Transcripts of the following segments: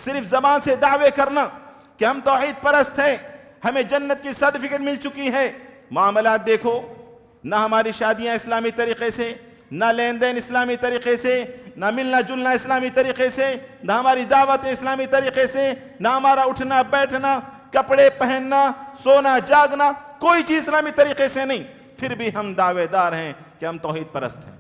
صرف زبان سے دعوے کرنا کہ ہم توحید پرست ہیں، ہمیں جنت کی سرٹیفکیٹ مل چکی ہے، معاملات دیکھو، نہ ہماری شادیاں اسلامی طریقے سے، نہ لین دین اسلامی طریقے سے، نہ ملنا جلنا اسلامی طریقے سے، نہ ہماری دعوت اسلامی طریقے سے، نہ ہمارا اٹھنا بیٹھنا، کپڑے پہننا، سونا جاگنا، کوئی چیز اسلامی طریقے سے نہیں، پھر بھی ہم دعوے دار ہیں کہ ہم توحید پرست ہیں۔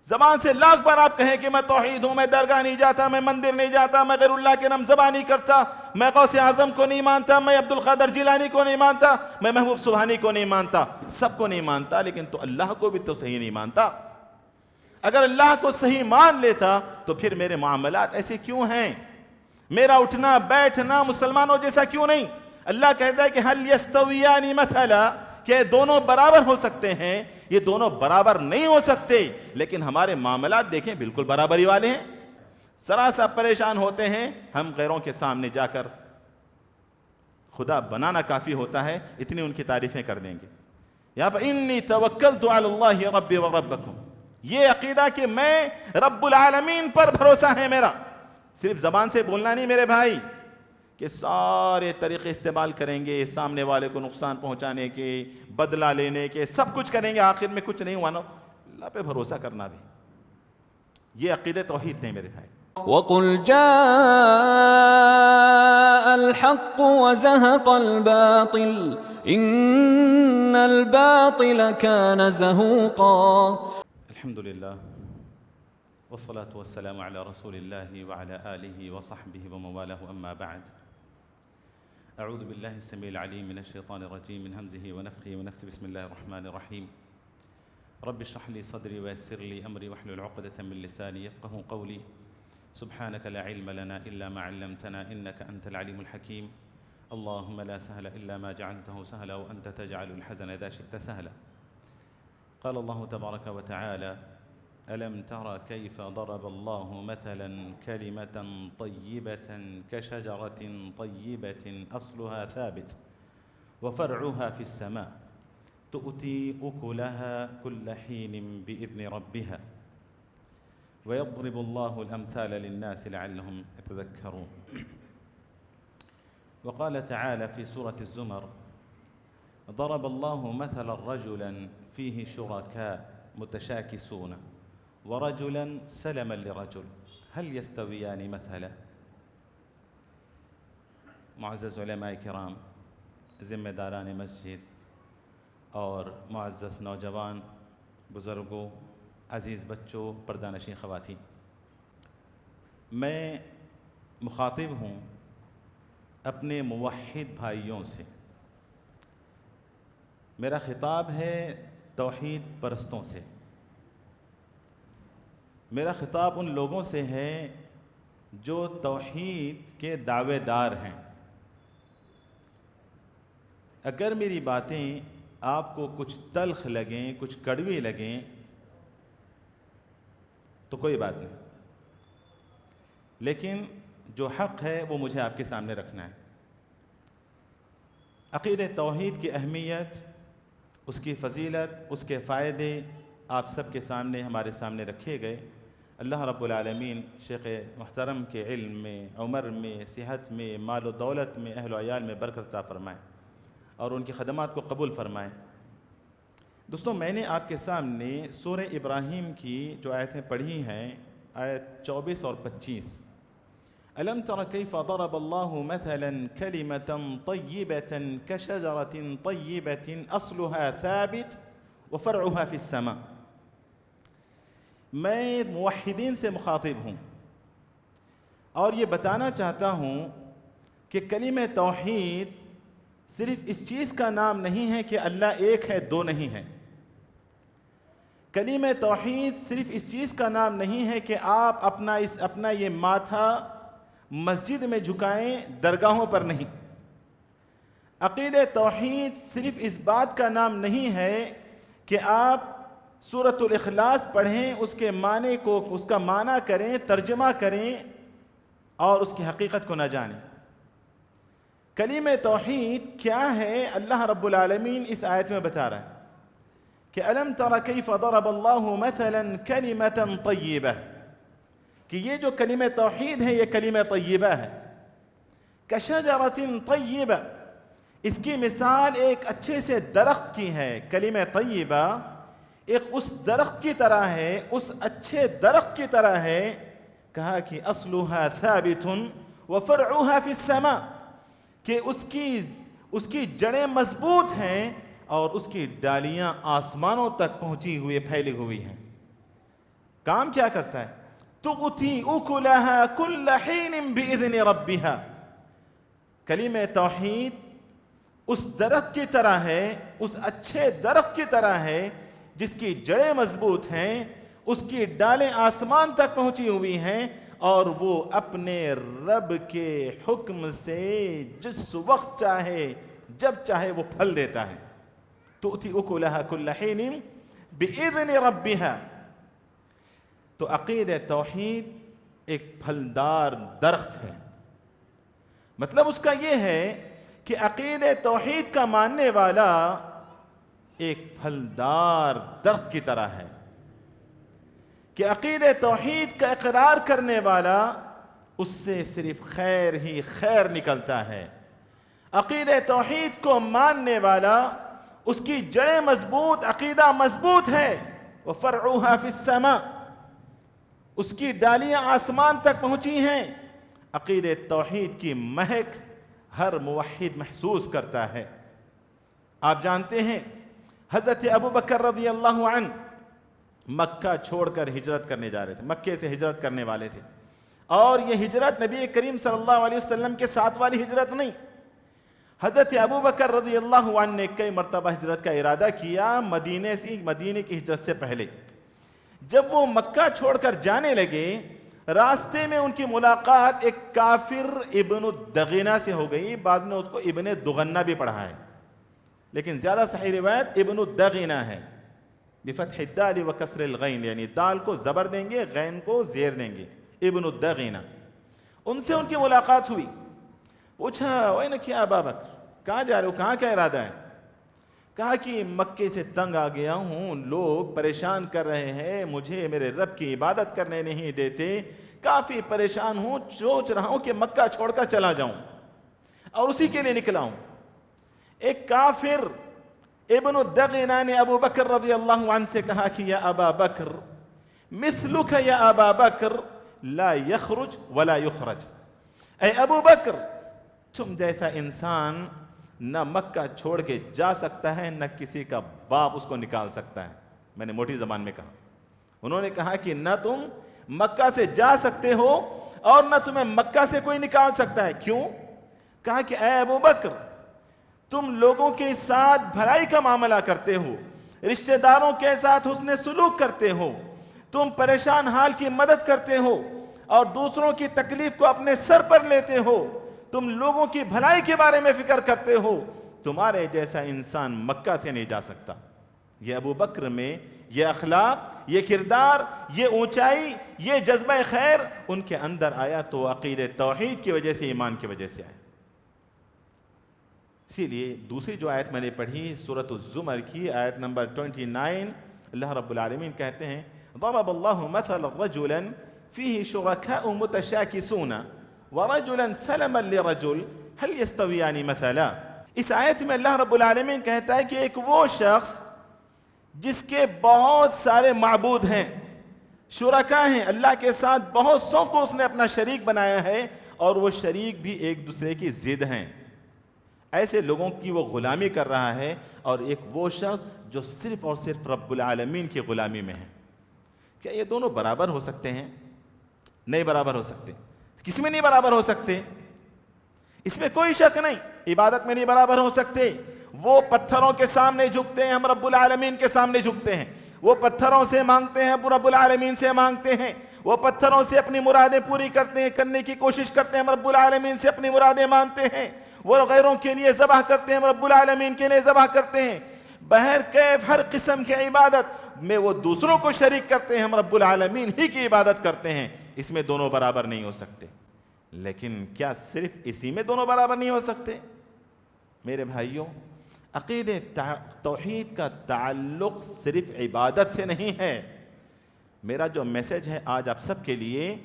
زبان سے لاکھ بار آپ کہیں کہ میں توحید ہوں، میں درگاہ نہیں جاتا، میں مندر نہیں جاتا، میں غیر اللہ کے نام ذبح نہیں کرتا، میں غوث اعظم کو نہیں مانتا، میں عبد القادر جیلانی کو نہیں مانتا، میں محبوب سبحانی کو نہیں مانتا، سب کو نہیں مانتا، لیکن تو اللہ کو بھی تو صحیح نہیں مانتا۔ اگر اللہ کو صحیح مان لیتا تو پھر میرے معاملات ایسے کیوں ہیں؟ میرا اٹھنا بیٹھنا مسلمانوں جیسا کیوں نہیں؟ اللہ کہتا ہے کہ حل یستویان مثلا، کہ دونوں برابر ہو سکتے ہیں، یہ دونوں برابر نہیں ہو سکتے، لیکن ہمارے معاملات دیکھیں بالکل برابری والے ہیں۔ ذرا سا پریشان ہوتے ہیں، ہم غیروں کے سامنے جا کر خدا بنانا کافی ہوتا ہے، اتنی ان کی تعریفیں کر دیں گے۔ یہاں پر انی توکلت علی اللہ ربی و ربکم، یہ عقیدہ کہ میں رب العالمین پر بھروسہ ہے میرا، صرف زبان سے بولنا نہیں میرے بھائی، کہ سارے طریقے استعمال کریں گے سامنے والے کو نقصان پہنچانے کے، بدلہ لینے کے، سب کچھ کریں گے، آخر میں کچھ نہیں ہوا نا، اللہ پہ بھروسہ کرنا بھی، یہ عقیدہ توحید نہیں میرے بھائی۔ وَقُلْ جَاءَ الْحَقُّ وَزَهَقَ الْبَاطِلُ إِنَّ الْبَاطِلَ كَانَ زَهُوقًا۔ الحمدللہ والصلاة والسلام على رسول الله وعلى آله وصحبه ومواله أما بعد، أعوذ بالله السميع العليم من الشيطان الرجيم من همزه ونفخه ونفثه، بسم الله الرحمن الرحيم، رب اشرح لي صدري ويسر لي أمري واحلل عقدة من لساني يفقهوا قولي، سبحانك لا علم لنا إلا ما علمتنا إنك أنت العليم الحكيم، اللهم لا سهل إلا ما جعلته سهلا وأنت تجعل الحزن إذا شئت سهلا، قال الله تبارك وتعالى ألم تر كيف ضرب الله مثلا كلمة طيبة كشجرة طيبة أصلها ثابت وفرعها في السماء تؤتي أكلها كل حين بإذن ربها ويضرب الله الأمثال للناس لعلهم يتذكرون۔ وقال تعالى في سورة الزمر ضرب الله مثلا رجلا فيه شركاء متشاكسون ورجلا سلما لرجل هل يستويان مثلا۔ معزز علماء کرام، ذمہ داران مسجد اور معزز نوجوان، بزرگوں، عزیز بچوں، پردہ نشین خواتین، میں مخاطب ہوں اپنے موحد بھائیوں سے، میرا خطاب ہے توحید پرستوں سے، میرا خطاب ان لوگوں سے ہے جو توحید کے دعوے دار ہیں۔ اگر میری باتیں آپ کو کچھ تلخ لگیں، کچھ کڑوی لگیں تو کوئی بات نہیں، لیکن جو حق ہے وہ مجھے آپ کے سامنے رکھنا ہے۔ عقیدہ توحید کی اہمیت، اس کی فضیلت، اس کے فائدے آپ سب کے سامنے، ہمارے سامنے رکھے گئے۔ اللہ رب العالمین شیخ محترم کے علم میں، عمر میں، صحت میں، مال و دولت میں، اہل و عیال میں برکت عطا فرمائے اور ان کی خدمات کو قبول فرمائے۔ دوستوں، میں نے آپ کے سامنے سورہ ابراہیم کی جو آیتیں پڑھی ہیں، آیت 24 اور 25، أَلَمْ تَرَ كَيْفَ ضَرَبَ اللَّهُ مَثَلًا كَلِمَةً طَيِّبَةً كَشَجَرَةٍ طَيِّبَةٍ أَصْلُهَا ثَابِتٌ وَفَرْعُهَا فِي السَّمَاءِ۔ میں موحدین سے مخاطب ہوں اور یہ بتانا چاہتا ہوں کہ کلمہ توحید صرف اس چیز کا نام نہیں ہے کہ اللہ ایک ہے، دو نہیں ہے۔ کلمہ توحید صرف اس چیز کا نام نہیں ہے کہ آپ اپنا یہ ماتھا مسجد میں جھکائیں، درگاہوں پر نہیں۔ عقیدہ توحید صرف اس بات کا نام نہیں ہے کہ آپ سورۃ الاخلاص پڑھیں، اس کے معنی کو، اس کا معنی کریں، ترجمہ کریں اور اس کی حقیقت کو نہ جانیں۔ کلمہ توحید کیا ہے اللہ رب العالمین اس آیت میں بتا رہا ہے کہ أَلَمْ تَرَ كَيْفَ ضَرَبَ اللَّهُ مَثَلًا كَلِمَةً طَيِّبَةً، کہ یہ جو کلمہ توحید ہے یہ کلمہ طیبہ ہے. کشجرۃ طیبہ، اس کی مثال ایک اچھے سے درخت کی ہے. کلمہ طیبہ ایک اس درخت کی طرح ہے، اس اچھے درخت کی طرح ہے. کہا کہ اصلها ثابت وفرعها فی السماء، کہ اس کی جڑیں مضبوط ہیں اور اس کی ڈالیاں آسمانوں تک پہنچی ہوئی پھیلی ہوئی ہیں. کام کیا کرتا ہے؟ تؤتی اکلها کل حین باذن ربها. کلمہ توحید اس درخت کی طرح ہے، اس اچھے درخت کی طرح ہے جس کی جڑیں مضبوط ہیں، اس کی ڈالیں آسمان تک پہنچی ہوئی ہیں، اور وہ اپنے رب کے حکم سے جس وقت چاہے جب چاہے وہ پھل دیتا ہے. تؤتی اکلها کل حین باذن ربها. تو عقید توحید ایک پھلدار درخت ہے. مطلب اس کا یہ ہے کہ عقید توحید کا ماننے والا ایک پھلدار درخت کی طرح ہے، کہ عقید توحید کا اقرار کرنے والا اس سے صرف خیر ہی خیر نکلتا ہے. عقید توحید کو ماننے والا اس کی جڑیں مضبوط، عقیدہ مضبوط ہے. وفرعها فی السماء، اس کی ڈالیاں آسمان تک پہنچی ہیں. عقید توحید کی مہک ہر موحد محسوس کرتا ہے. آپ جانتے ہیں حضرت ابو بکر رضی اللہ عنہ مکہ چھوڑ کر ہجرت کرنے جا رہے تھے، مکے سے ہجرت کرنے والے تھے. اور یہ ہجرت نبی کریم صلی اللہ علیہ وسلم کے ساتھ والی ہجرت نہیں. حضرت ابو بکر رضی اللہ عنہ نے کئی مرتبہ ہجرت کا ارادہ کیا مدینے کی ہجرت سے پہلے. جب وہ مکہ چھوڑ کر جانے لگے، راستے میں ان کی ملاقات ایک کافر ابن الدغینہ سے ہو گئی. بعض نے اس کو ابن دغنہ بھی پڑھا ہے، لیکن زیادہ صحیح روایت ابن الدغینہ ہے، بفتح الدال وکسر الغین، یعنی دال کو زبر دیں گے، غین کو زیر دیں گے. ابن الدغینہ. ان سے ان کی ملاقات ہوئی. پوچھا وَأَيْنَ يَا أَبَا بَكْرَ، کہاں جا رہے ہو، کہاں کیا ارادہ ہے؟ کہا کہ مکے سے تنگ آ گیا ہوں، لوگ پریشان کر رہے ہیں، مجھے میرے رب کی عبادت کرنے نہیں دیتے، کافی پریشان ہوں، سوچ رہا ہوں کہ مکہ چھوڑ کر چلا جاؤں، اور اسی کے لیے نکلا ہوں. ایک کافر ابن الدغینہ نے ابو بکر رضی اللہ عنہ سے کہا کہ یا ابا بکر مثلک یا ابا بکر لا یخرج ولا یخرج. اے ابو بکر، تم جیسا انسان نہ مکہ چھوڑ کے جا سکتا ہے، نہ کسی کا باپ اس کو نکال سکتا ہے. میں نے موٹی زبان میں کہا. انہوں نے کہا کہ نہ تم مکہ سے جا سکتے ہو اور نہ تمہیں مکہ سے کوئی نکال سکتا ہے. کیوں؟ کہا کہ اے ابو بکر، تم لوگوں کے ساتھ بھلائی کا معاملہ کرتے ہو، رشتہ داروں کے ساتھ حسن سلوک کرتے ہو، تم پریشان حال کی مدد کرتے ہو اور دوسروں کی تکلیف کو اپنے سر پر لیتے ہو، تم لوگوں کی بھلائی کے بارے میں فکر کرتے ہو. تمہارے جیسا انسان مکہ سے نہیں جا سکتا. یہ ابو بکر میں یہ اخلاق، یہ کردار، یہ اونچائی، یہ جذبہ خیر ان کے اندر آیا تو عقید توحید کی وجہ سے، ایمان کی وجہ سے آیا. اسی لیے دوسری جو آیت میں نے پڑھی سورۃ الزمر کی آیت نمبر 29، اللہ رب العالمین کہتے ہیں ضرب اللہ مثلا رجلا فیہ شرکاء متشاکسون ورجلا سلما لرجل هل يستویان مثلا. اس آیت میں اللہ رب العالمین کہتا ہے کہ ایک وہ شخص جس کے بہت سارے معبود ہیں، شرکاء ہیں، اللہ کے ساتھ بہت سو کو اس نے اپنا شریک بنایا ہے، اور وہ شریک بھی ایک دوسرے کی ضد ہیں. ایسے لوگوں کی وہ غلامی کر رہا ہے، اور ایک وہ شخص جو صرف اور صرف رب العالمین کی غلامی میں ہے. کیا یہ دونوں برابر ہو سکتے ہیں؟ نہیں برابر ہو سکتے. کس میں نہیں برابر ہو سکتے؟ اس میں کوئی شک نہیں، عبادت میں نہیں برابر ہو سکتے. وہ پتھروں کے سامنے جھکتے ہیں، ہم رب العالمین کے سامنے جھکتے ہیں. وہ پتھروں سے مانگتے ہیں، ہم رب العالمین سے مانگتے ہیں. وہ پتھروں سے اپنی مرادیں پوری کرنے کی کوشش کرتے ہیں، ہم رب العالمین سے اپنی مرادیں مانگتے ہیں. وہ غیروں کے لیے ذبح کرتے ہیں، ہم رب العالمین کے لیے ذبح کرتے ہیں. بہرکیف ہر قسم کی عبادت میں وہ دوسروں کو شریک کرتے ہیں، ہم رب العالمین ہی کی عبادت کرتے ہیں. اس میں دونوں برابر نہیں ہو سکتے. لیکن کیا صرف اسی میں دونوں برابر نہیں ہو سکتے؟ میرے بھائیوں، عقید توحید کا تعلق صرف عبادت سے نہیں ہے. میرا جو میسج ہے آج آپ سب کے لیے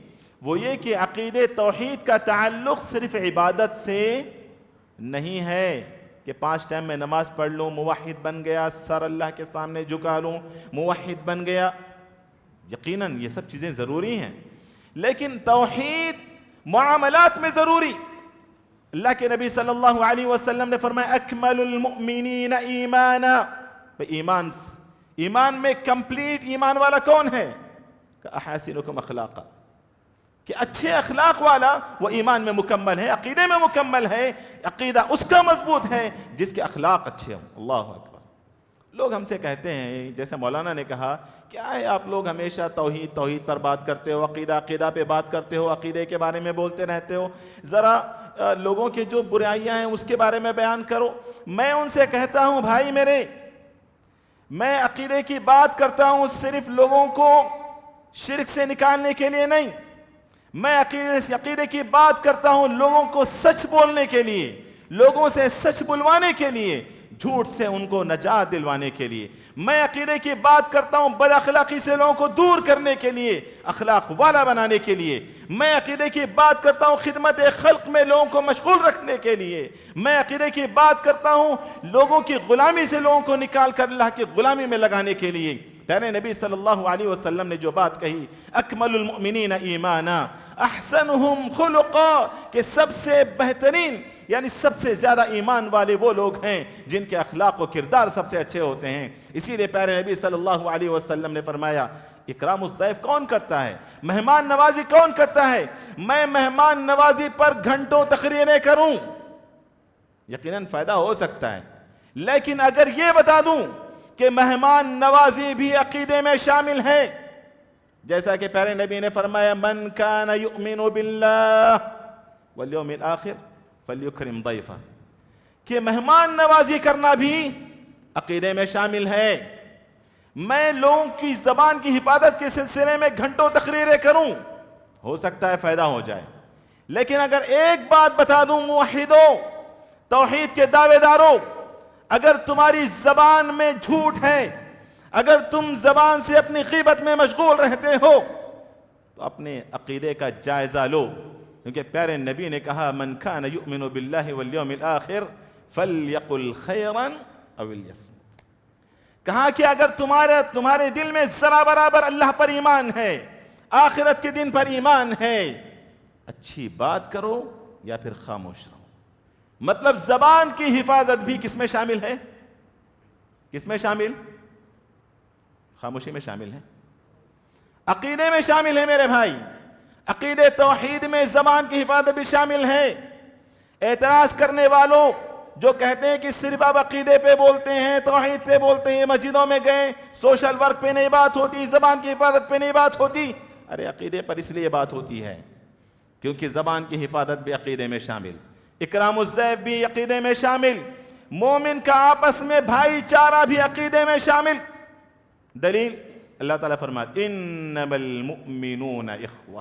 وہ یہ کہ عقیدے توحید کا تعلق صرف عبادت سے نہیں ہے کہ 5 ٹائم میں نماز پڑھ لوں موحد بن گیا، سر اللہ کے سامنے جھکا لوں موحد بن گیا. یقیناً یہ سب چیزیں ضروری ہیں، لیکن توحید معاملات میں ضروری. اللہ کے نبی صلی اللہ علیہ وسلم نے فرمایا اکمل المؤمنین ایمانا. ایمان میں کمپلیٹ ایمان والا کون ہے؟ کہ احسنکم اخلاقا، کہ اچھے اخلاق والا وہ ایمان میں مکمل ہے، عقیدے میں مکمل ہے. عقیدہ اس کا مضبوط ہے جس کے اخلاق اچھے ہوں. اللہ اکبر. لوگ ہم سے کہتے ہیں، جیسے مولانا نے کہا، کیا ہے آپ لوگ ہمیشہ توحید پر بات کرتے ہو، عقیدہ پہ بات کرتے ہو، عقیدے کے بارے میں بولتے رہتے ہو، ذرا لوگوں کے جو برائیاں ہیں اس کے بارے میں بیان کرو. میں ان سے کہتا ہوں بھائی میرے، میں عقیدے کی بات کرتا ہوں صرف لوگوں کو شرک سے نکالنے کے لیے نہیں. میں عقیدے کی بات کرتا ہوں لوگوں کو سچ بولنے کے لیے، لوگوں سے سچ بلوانے کے لیے، جھوٹ سے ان کو نجات دلوانے کے لیے. میں عقیدے کی بات کرتا ہوں بد اخلاقی سے لوگوں کو دور کرنے کے لیے، اخلاق والا بنانے کے لیے. میں عقیدے کی بات کرتا ہوں خدمت خلق میں لوگوں کو مشغول رکھنے کے لیے. میں عقیدے کی بات کرتا ہوں لوگوں کی غلامی سے لوگوں کو نکال کر اللہ کی غلامی میں لگانے کے لیے. پیارے نبی صلی اللہ علیہ وسلم نے جو بات کہی، اکمل المؤمنین ایمانا احسنہم خلقا، کہ سب سے بہترین یعنی سب سے زیادہ ایمان والے وہ لوگ ہیں جن کے اخلاق و کردار سب سے اچھے ہوتے ہیں. اسی لیے پیارے نبی صلی اللہ علیہ وسلم نے فرمایا اکرام الضیف کون کرتا ہے؟ مہمان نوازی کون کرتا ہے؟ میں مہمان نوازی پر گھنٹوں تقریریں کروں، یقیناً فائدہ ہو سکتا ہے، لیکن اگر یہ بتا دوں کہ مہمان نوازی بھی عقیدے میں شامل ہے، جیسا کہ پیارے نبی نے فرمایا من کان یؤمن باللہ والیوم الآخر فلیکرم ضیفہ، کہ مہمان نوازی کرنا بھی عقیدے میں شامل ہے. میں لوگوں کی زبان کی حفاظت کے سلسلے میں گھنٹوں تقریریں کروں، ہو سکتا ہے فائدہ ہو جائے، لیکن اگر ایک بات بتا دوں موحدوں، توحید کے دعوے داروں، اگر تمہاری زبان میں جھوٹ ہے، اگر تم زبان سے اپنی غیبت میں مشغول رہتے ہو، تو اپنے عقیدے کا جائزہ لو، کیونکہ پیارے نبی نے کہا من کان یؤمن باللہ والیوم الآخر فلیقل خیرا او لیصمت. کہا کہ اگر تمہارے دل میں ذرا برابر اللہ پر ایمان ہے، آخرت کے دن پر ایمان ہے، اچھی بات کرو یا پھر خاموش رہو. مطلب زبان کی حفاظت بھی کس میں شامل ہے؟ کس میں شامل؟ خاموشی میں شامل ہے، عقیدے میں شامل ہے. میرے بھائی، عقیدے توحید میں زبان کی حفاظت بھی شامل ہے. اعتراض کرنے والوں جو کہتے ہیں کہ صرف آپ عقیدے پہ بولتے ہیں، توحید پہ بولتے ہیں، مسجدوں میں گئے سوشل ورک پہ نہیں بات ہوتی، زبان کی حفاظت پہ نہیں بات ہوتی. ارے عقیدے پر اس لیے بات ہوتی ہے کیونکہ زبان کی حفاظت بھی عقیدے میں شامل، اکرام الضیف بھی عقیدے میں شامل، مومن کا آپس میں بھائی چارہ بھی عقیدے میں شامل. دلیل اللہ تعالیٰ فرماتے انما المؤمنون اخوہ،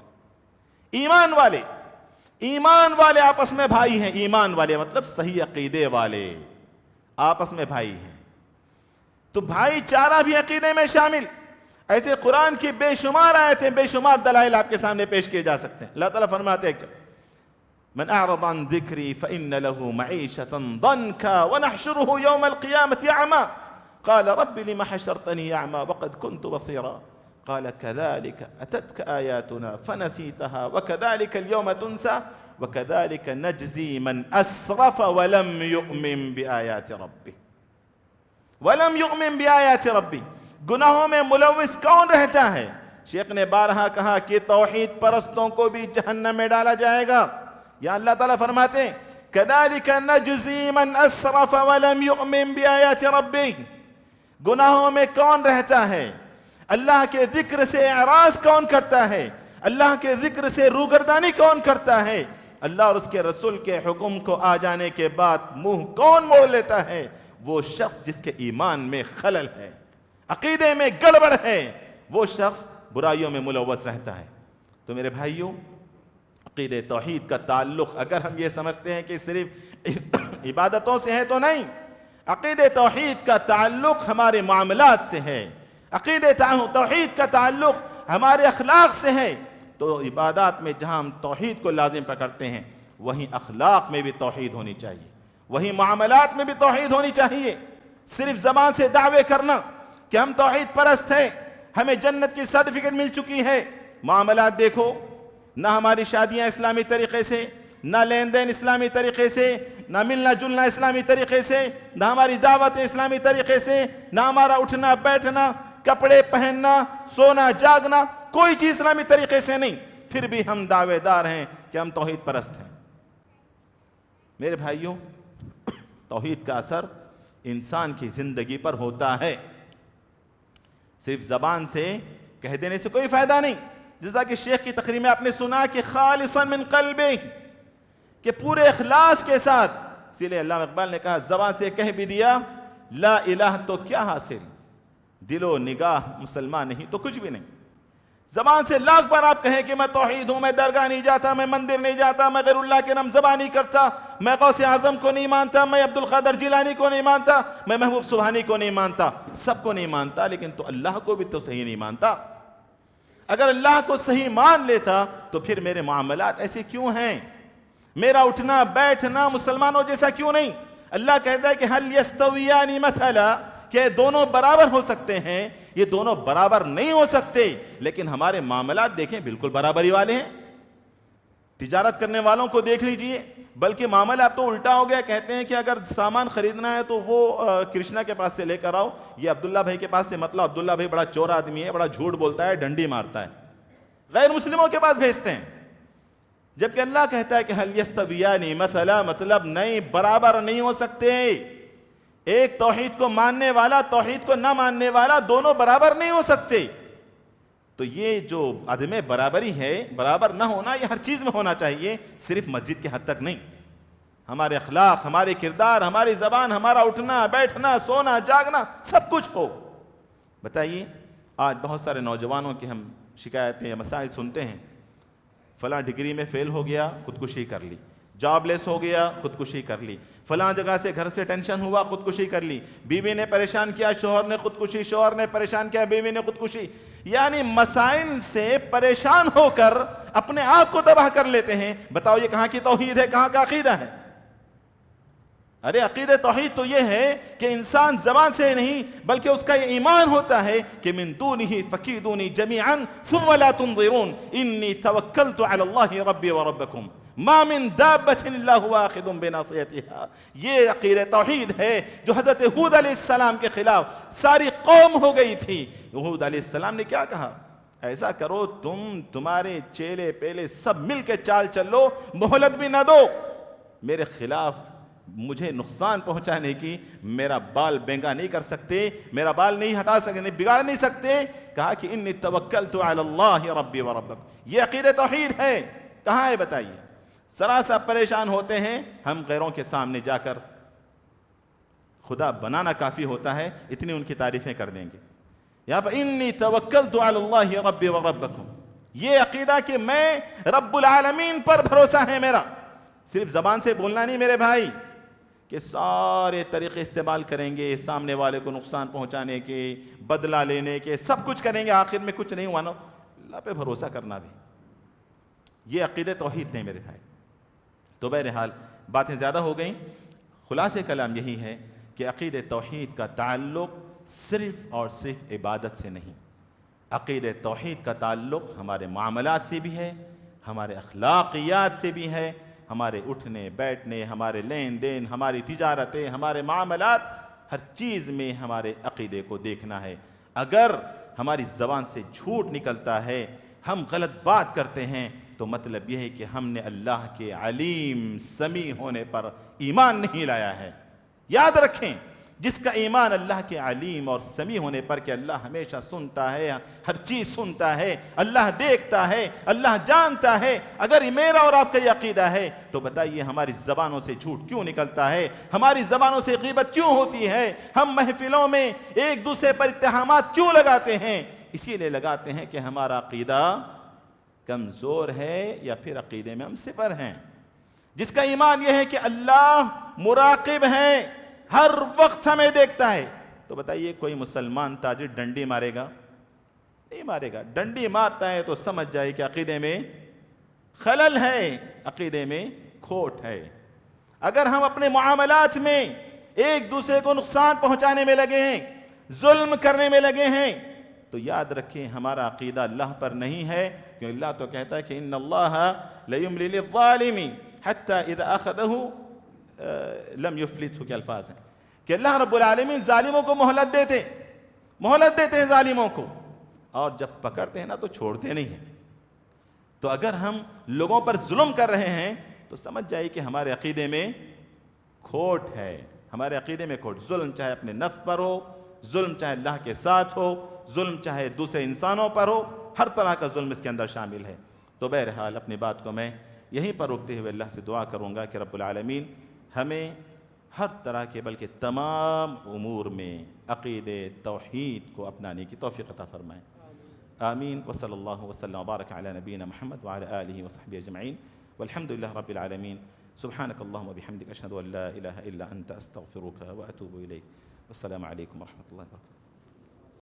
ایمان والے آپس میں بھائی ہیں. ایمان والے مطلب صحیح عقیدے والے آپس میں بھائی ہیں، تو بھائی چارہ بھی عقیدے میں شامل. ایسے قرآن کی بے شمار آیتیں، بے شمار دلائل آپ کے سامنے پیش کیے جا سکتے ہیں. اللہ تعالیٰ فرماتے ہیں من اعرض عن ذکری فإن له معیشة ضنکا ونحشره یوم القیامة اعما قال رب لم حشرتني اعما وقد كنت بصيرا قال كذلك أتتك آياتنا فنسيتها وكذلك اليوم تنسى وكذلك نجزي من أسرف ولم يؤمن بآيات ربه. ولم يؤمن بآيات ربه، گناہوں میں ملوث کون رہتا ہے؟ شیخ نے بارہا کہا کہ توحید پرستوں کو بھی جہنم میں ڈالا جائے گا. یا اللہ تعالیٰ فرماتے ہیں كذلك نجزي من أسرف ولم يؤمن بآيات ربه. گناہوں میں کون رہتا ہے؟ اللہ کے ذکر سے اعراض کون کرتا ہے؟ اللہ کے ذکر سے روگردانی کون کرتا ہے؟ اللہ اور اس کے رسول کے حکم کو آ جانے کے بعد منہ کون موڑ لیتا ہے؟ وہ شخص جس کے ایمان میں خلل ہے، عقیدے میں گڑبڑ ہے، وہ شخص برائیوں میں ملوث رہتا ہے. تو میرے بھائیوں، عقیدے توحید کا تعلق اگر ہم یہ سمجھتے ہیں کہ صرف عبادتوں سے ہے تو نہیں، عقیدے توحید کا تعلق ہمارے معاملات سے ہے، عقیدے توحید کا تعلق ہمارے اخلاق سے ہے. تو عبادات میں جہاں ہم توحید کو لازم پکڑتے ہیں وہیں اخلاق میں بھی توحید ہونی چاہیے، وہیں معاملات میں بھی توحید ہونی چاہیے۔ صرف زبان سے دعوے کرنا کہ ہم توحید پرست ہیں، ہمیں جنت کی سرٹیفکیٹ مل چکی ہے، معاملات دیکھو، نہ ہماری شادیاں اسلامی طریقے سے، نہ لین دین اسلامی طریقے سے، نہ ملنا جلنا اسلامی طریقے سے، نہ ہماری دعوت اسلامی طریقے سے، نہ ہمارا اٹھنا بیٹھنا، کپڑے پہننا، سونا جاگنا، کوئی چیز اسلامی طریقے سے نہیں، پھر بھی ہم دعوے دار ہیں کہ ہم توحید پرست ہیں۔ میرے بھائیوں، توحید کا اثر انسان کی زندگی پر ہوتا ہے، صرف زبان سے کہہ دینے سے کوئی فائدہ نہیں۔ جیسا کہ شیخ کی تقریر میں آپ نے سنا کہ خالصا من قلبہ، کہ پورے اخلاص کے ساتھ، اسی لیے علامہ اقبال نے کہا زبان سے کہہ بھی دیا لا الہ تو کیا حاصل، دل و نگاہ مسلمان نہیں تو کچھ بھی نہیں۔ زبان سے لاکھ بار آپ کہیں کہ میں توحید ہوں، میں درگاہ نہیں جاتا، میں مندر نہیں جاتا، میں غیر اللہ کے نام ذبح نہیں کرتا، میں غوث اعظم کو نہیں مانتا، میں عبد القادر جیلانی کو نہیں مانتا، میں محبوب سبحانی کو نہیں مانتا، سب کو نہیں مانتا، لیکن تو اللہ کو بھی تو صحیح نہیں مانتا۔ اگر اللہ کو صحیح مان لیتا تو پھر میرے معاملات ایسے کیوں ہیں، میرا اٹھنا بیٹھنا مسلمانوں جیسا کیوں نہیں؟ اللہ کہتا ہے کہ حل یستویان مثلا، کہ دونوں برابر ہو سکتے ہیں، یہ دونوں برابر نہیں ہو سکتے، لیکن ہمارے معاملات دیکھیں بالکل برابری والے ہیں۔ تجارت کرنے والوں کو دیکھ لیجئے، بلکہ معاملہ اب تو الٹا ہو گیا، کہتے ہیں کہ اگر سامان خریدنا ہے تو وہ کرشنا کے پاس سے لے کر آؤ، یہ عبداللہ بھائی کے پاس سے مطلب عبداللہ بھائی بڑا چور آدمی ہے، بڑا جھوٹ بولتا ہے، ڈنڈی مارتا ہے، غیر مسلموں کے پاس بھیجتے ہیں، جبکہ اللہ کہتا ہے کہ حل یستویان مثلا، مطلب نہیں، برابر نہیں ہو سکتے۔ ایک توحید کو ماننے والا توحید کو نہ ماننے والا دونوں برابر نہیں ہو سکتے۔ تو یہ جو عدم برابری ہے، برابر نہ ہونا، یہ ہر چیز میں ہونا چاہیے، صرف مسجد کے حد تک نہیں۔ ہمارے اخلاق، ہمارے کردار، ہماری زبان، ہمارا اٹھنا بیٹھنا سونا جاگنا سب کچھ ہو۔ بتائیے آج بہت سارے نوجوانوں کی ہم شکایتیں یا مسائل سنتے ہیں، فلاں ڈگری میں فیل ہو گیا خودکشی کر لی، جاب لیس ہو گیا خودکشی کر لی، فلاں جگہ سے گھر سے ٹینشن ہوا خودکشی کر لی، بیوی نے پریشان کیا شوہر نے خودکشی، شوہر نے پریشان کیا بیوی نے خودکشی، یعنی مسائل سے پریشان ہو کر اپنے آپ کو تباہ کر لیتے ہیں۔ بتاؤ یہ کہاں کی توحید ہے، کہاں کا عقیدہ ہے؟ ارے عقیدہ توحید تو یہ ہے کہ انسان زبان سے نہیں بلکہ اس کا یہ ایمان ہوتا ہے کہ من دونہ فکیدونی جمیعا ثم لا تنظرون انی توکلت علی اللہ ربی و ربکم ما من دابۃ الا هو آخذ بناصیتها۔ یہ عقیدہ توحید ہے جو حضرت ہود علیہ السلام کے خلاف ساری قوم ہو گئی تھی۔ ہود علیہ السلام نے کیا کہا؟ ایسا کرو تمہارے چیلے پیلے سب مل کے چال چلو، مہلت بھی نہ دو، میرے خلاف مجھے نقصان پہنچانے کی، میرا بال بینگا نہیں کر سکتے، میرا بال نہیں ہٹا سکتے، بگاڑ نہیں سکتے۔ کہا کہ انی توکلت علی اللہ ربی و ربکم۔ یہ عقیدہ توحید ہے، کہاں ہے بتائیے؟ ذرا سا پریشان ہوتے ہیں ہم غیروں کے سامنے جا کر خدا بنانا کافی ہوتا ہے، اتنی ان کی تعریفیں کر دیں گے۔ یہاں پر انی توکلت علی اللہ ربی و ربکم، یہ عقیدہ کہ میں رب العالمین پر بھروسہ ہے میرا، صرف زبان سے بولنا نہیں میرے بھائی، کہ سارے طریقے استعمال کریں گے سامنے والے کو نقصان پہنچانے کے، بدلہ لینے کے، سب کچھ کریں گے، آخر میں کچھ نہیں ہوا نا، اللہ پہ بھروسہ کرنا بھی، یہ عقیدہ توحید نہیں میرے بھائی۔ تو بہرحال باتیں زیادہ ہو گئیں، خلاصہ کلام یہی ہے کہ عقیدہ توحید کا تعلق صرف اور صرف عبادت سے نہیں، عقیدہ توحید کا تعلق ہمارے معاملات سے بھی ہے، ہمارے اخلاقیات سے بھی ہے، ہمارے اٹھنے بیٹھنے، ہمارے لین دین، ہماری تجارتیں، ہمارے معاملات، ہر چیز میں ہمارے عقیدے کو دیکھنا ہے۔ اگر ہماری زبان سے جھوٹ نکلتا ہے، ہم غلط بات کرتے ہیں، تو مطلب یہ ہے کہ ہم نے اللہ کے علیم سمیع ہونے پر ایمان نہیں لایا ہے۔ یاد رکھیں، جس کا ایمان اللہ کے علیم اور سمیع ہونے پر کہ اللہ ہمیشہ سنتا ہے، ہر چیز سنتا ہے، اللہ دیکھتا ہے، اللہ جانتا ہے، اگر میرا اور آپ کا یہ عقیدہ ہے تو بتائیے ہماری زبانوں سے جھوٹ کیوں نکلتا ہے، ہماری زبانوں سے غیبت کیوں ہوتی ہے، ہم محفلوں میں ایک دوسرے پر اتہامات کیوں لگاتے ہیں؟ اسی لیے لگاتے ہیں کہ ہمارا عقیدہ کمزور ہے یا پھر عقیدے میں ہم صفر ہیں۔ جس کا ایمان یہ ہے کہ اللہ مراقب ہے، ہر وقت ہمیں دیکھتا ہے، تو بتائیے کوئی مسلمان تاجر ڈنڈی مارے گا؟ نہیں مارے گا. ڈنڈی مارتا ہے تو سمجھ جائے کہ عقیدے میں خلل ہے, عقیدے میں کھوٹ ہے. اگر ہم اپنے معاملات میں ایک دوسرے کو نقصان پہنچانے میں لگے ہیں, ظلم کرنے میں لگے ہیں, تو یاد رکھیں ہمارا عقیدہ اللہ پر نہیں ہے, کیونکہ اللہ تو کہتا ہے کہ ان اللہ لیملی للظالم حتی اذا اخذہ لم یفلتہ, کے الفاظ ہیں کہ اللہ رب العالمین ظالموں کو مہلت دیتے ہیں ظالموں کو, اور جب پکڑتے ہیں نا تو چھوڑتے نہیں ہیں. تو اگر ہم لوگوں پر ظلم کر رہے ہیں تو سمجھ جائے کہ ہمارے عقیدے میں کھوٹ ہے, ہمارے عقیدے میں کھوٹ. ظلم چاہے اپنے نفس پر ہو, ظلم چاہے اللہ کے ساتھ ہو, ظلم چاہے دوسرے انسانوں پر ہو, ہر طرح کا ظلم اس کے اندر شامل ہے. تو بہرحال اپنی بات کو میں یہیں پر روکتے ہوئے اللہ سے دعا کروں گا کہ رب العالمین ہمیں ہر طرح کے بلکہ تمام امور میں عقیدے توحید کو اپنانے کی توفیق عطا فرمائیں. آمین. وصلی اللہ وسلم وبارک علی نبینا محمد وعلی آلہ وصحبہ اجمعین والحمد للہ رب العالمین. سبحانک اللہم وبحمدک اشہد ان لا الہ الا انت استغفرک واتوب الیک. والسلام علیکم ورحمۃ اللہ وبرکاتہ.